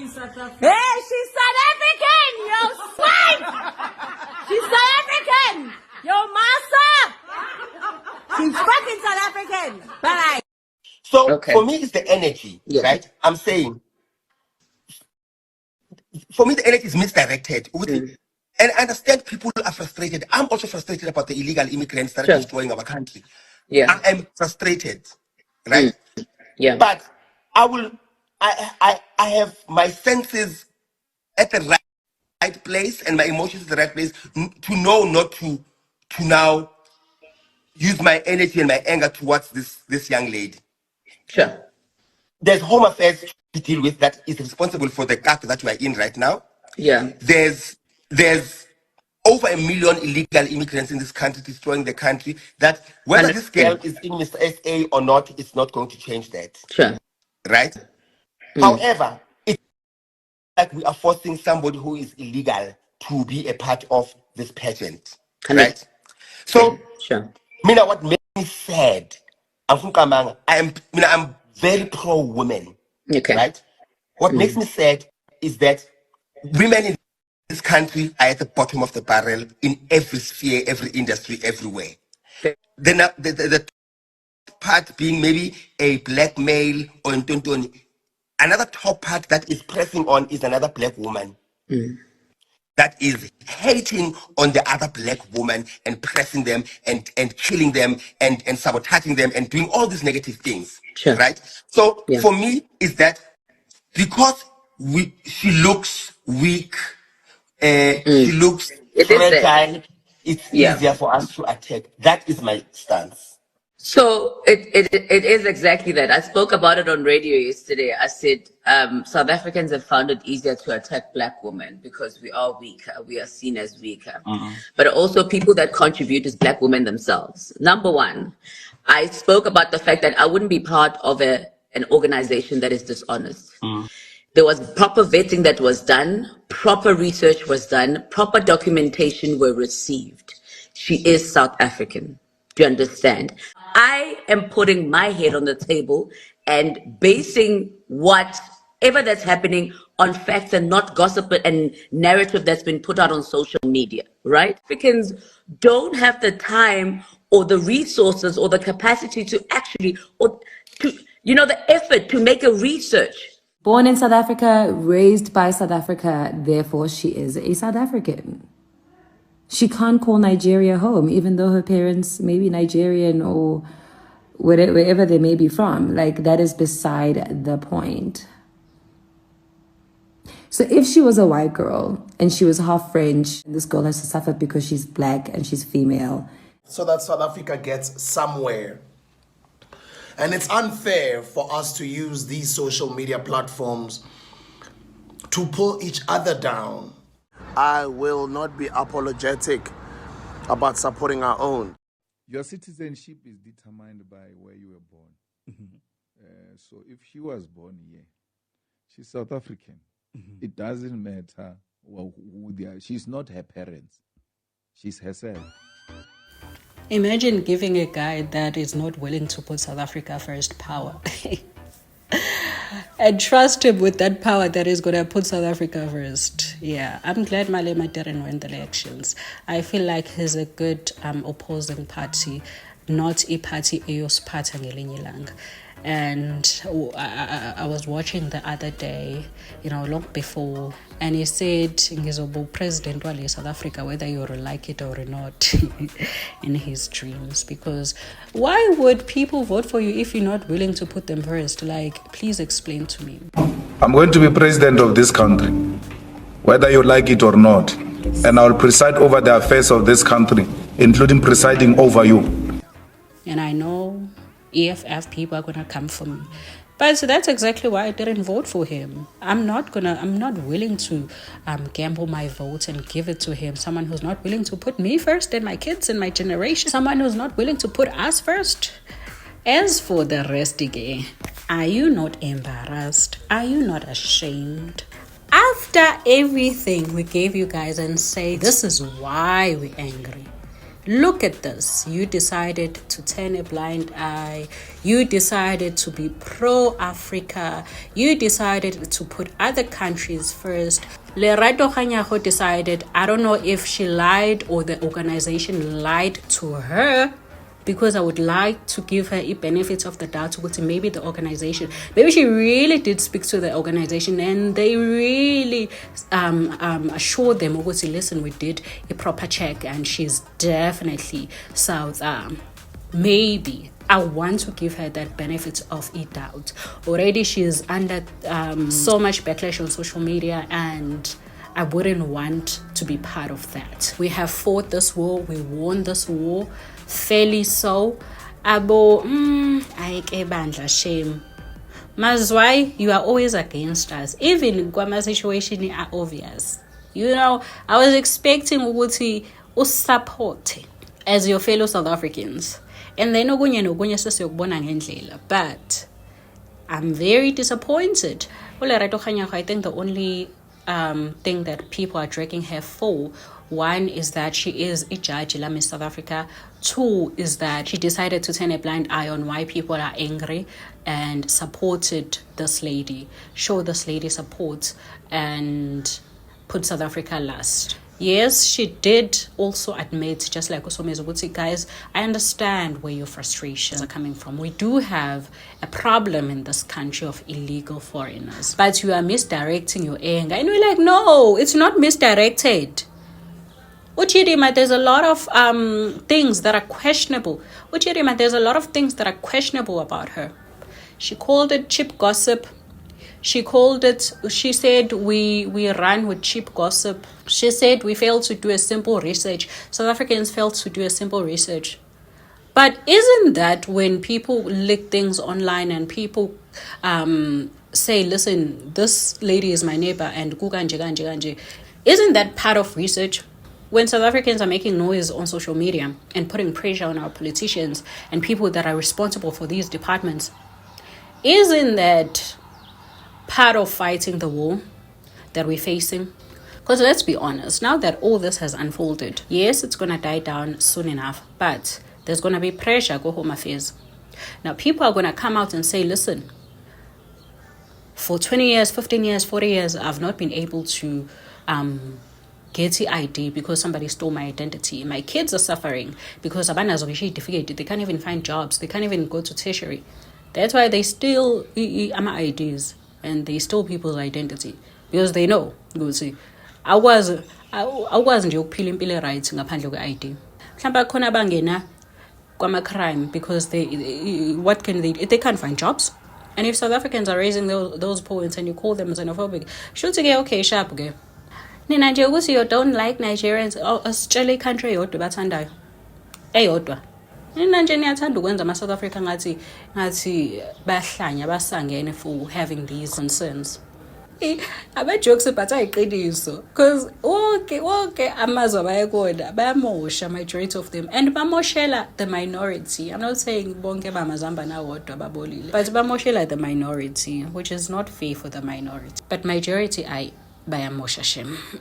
Hey, she's South African, yo swine! She's South African! Yo massa! She's fucking South African! Bye. So for me, it's the energy, right? I'm saying, for me, the energy is misdirected. And I understand people are frustrated. I'm also frustrated about the illegal immigrants that are destroying our country. I am frustrated, right? But I have my senses at the right place and my emotions at the right place to know not to now use my energy and my anger towards this young lady. There's home affairs to deal with that is responsible for the gap that we are in right now. There's over 1 million illegal immigrants in this country destroying the country. That whether this girl is in Mr. SA or not, it's not going to change that. Right? However, it's like we are forcing somebody who is illegal to be a part of this pageant. Right? So, Mina, what makes me sad, I'm from Kamanga. I'm very pro women. Right? What makes me sad is that women in this country are at the bottom of the barrel in every sphere, every industry, everywhere. The part being maybe a black male or in Tontoni. Another top part that is pressing on is another black woman that is hating on the other black woman and pressing them and killing them and sabotaging them and doing all these negative things. Right? So for me, is that because she looks weak, she looks fragile, it's easier for us to attack. That is my stance. So it is exactly that. I spoke about it on radio yesterday. I said South Africans have found it easier to attack black women because we are weaker. We are seen as weaker. But also people that contribute is black women themselves. Number one, I spoke about the fact that I wouldn't be part of an organization that is dishonest. There was proper vetting that was done, proper research was done, proper documentation were received. She is South African. Do you understand? I am putting my head on the table and basing whatever that's happening on facts and not gossip and narrative that's been put out on social media, right? Africans don't have the time or the resources or the capacity to actually, or to, the effort to make a research. Born in South Africa, raised by South Africa, therefore she is a South African. She can't call Nigeria home, even though her parents may be Nigerian or wherever they may be from. Like, that is beside the point. So if she was a white girl and she was half French, this girl has to suffer because she's black and she's female. So that South Africa gets somewhere. And it's unfair for us to use these social media platforms to pull each other down. I will not be apologetic about supporting our own. Your citizenship is determined by where you were born. So if she was born here, she's South African. It doesn't matter who they are. She's not her parents. She's herself. Imagine giving a guy that is not willing to put South Africa first power. And trust him with that power that is going to put South Africa first. Yeah, I'm glad Malema didn't win the elections. I feel like he's a good opposing party, not a party eyosiphatha ngelinye ilanga. And I was watching the other day, long before, and he said, "Ngizoba president wale South Africa, whether you like it or not," in his dreams. Because why would people vote for you if you're not willing to put them first? Like, please explain to me. I'm going to be president of this country, whether you like it or not, and I'll preside over the affairs of this country, including presiding over you. And I know EFF people are going to come for me. But so that's exactly why I didn't vote for him. I'm not willing to gamble my vote and give it to him. Someone who's not willing to put me first and my kids and my generation. Someone who's not willing to put us first. As for the rest again, are you not embarrassed? Are you not ashamed? After everything we gave you guys and say, this is why we're angry. Look at this. You decided to turn a blind eye. You decided to be pro-Africa. You decided to put other countries first. LeratoKganyago decided, I don't know if she lied or the organization lied to her, because I would like to give her a benefit of the doubt to maybe the organization, maybe she really did speak to the organization and they really assured them, listen, we did a proper check and she's definitely South. Maybe I want to give her that benefit of a doubt. Already she's under so much backlash on social media, and I wouldn't want to be part of that. We have fought this war, we won this war, fairly so. Abo, shame. Mazwai, you are always against us. Even Kwama situation are obvious. You know, I was expecting Uguti support as your fellow South Africans. And then but I'm very disappointed. I think the only thing that people are dragging her for, one is that she is a judge in Miss South Africa. Two is that she decided to turn a blind eye on why people are angry and supported this lady, show this lady support and put South Africa last. Yes, she did also admit, just like Somizi, guys, I understand where your frustrations are coming from. We do have a problem in this country of illegal foreigners, but you are misdirecting your anger. And we're like, no, it's not misdirected. Chidimma, there's a lot of things that are questionable. Chidimma, there's a lot of things that are questionable about her. She called it cheap gossip. She said we run with cheap gossip. She said we failed to do a simple research. South Africans failed to do a simple research. But isn't that when people leak things online and people say, listen, this lady is my neighbor and kukanje, isn't that part of research? When South Africans are making noise on social media and putting pressure on our politicians and people that are responsible for these departments, isn't that part of fighting the war that we're facing? Because let's be honest, now that all this has unfolded, yes, it's going to die down soon enough, but there's going to be pressure, go home affairs. Now, people are going to come out and say, listen, for 20 years, 15 years, 40 years, I've not been able to get the ID because somebody stole my identity. My kids are suffering because they can't even find jobs. They can't even go to tertiary. That's why they steal IDs and they steal people's identity, because they know, go see, I was nje ukuphila impilo right ngaphandle kwe-ID. Mhlawumbe khona bangena kwama-crime because what can they can't find jobs. And if South Africans are raising those points and you call them xenophobic, should okay, sharp okay. Nina nje ukuthi you don't like Nigerians, asitshele country yodwa bathandayo eyodwa. Nina nje niyathanda ukwenza ama-South Africa ngathi bayahlanya basangene for having these concerns. Aba-jokes but ayiqiniso, because wonke amazwe abayekona bayamosha, majority of them, and bamoshela the minority. I'm not saying bonke bamazamba nawodwa babolile, but bamoshela the minority, which is not fair for the minority. But majority bayamosha shem.